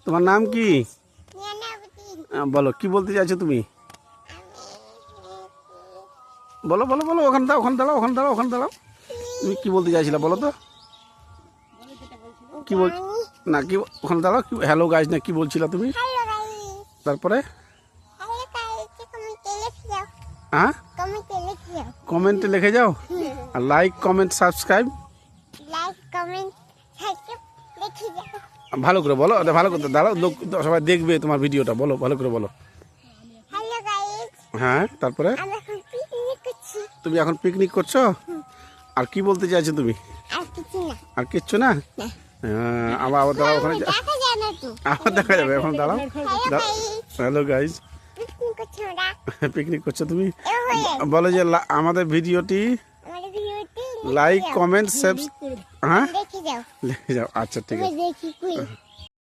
তোমার নাম কি? বলো, কি বলতে চাইছো তুমি? বলো বলো বলো, ওখানে দাও, ওখানে দাঁড়াও, ওখানে দাঁড়াও, ওখানে দাঁড়াও। তুমি কি বলতে চাইছিলা বলো তো? কি বল না, কি ওখানে দাঁড়াও, কি হ্যালো গাইজ না কি বলছিলা তুমি? তারপরে হ্যাঁ, কমেন্টে লিখে যাও, আর লাইক কমেন্ট সাবস্ক্রাইব ভালো করে বলো, ভালো করে দাঁড়াও, লোক সবাই দেখবে তোমার ভিডিওটা, বলো ভালো করে বলো। হ্যাঁ, তারপরে তুমি এখন পিকনিক করছো? আর কি বলতে চাইছো তুমি? আর কিচ্ছু না? আবার আবার দাঁড়াও, ওখানে আবার দেখা যাবে, এখন দাঁড়াও। হ্যালো গাইজ, পিকনিক করছো তুমি? বলো যে আমাদের ভিডিওটি লাইক কমেন্ট সাবস্ক্রাইব, হ্যাঁ লিখে যাও। আচ্ছা ঠিক আছে।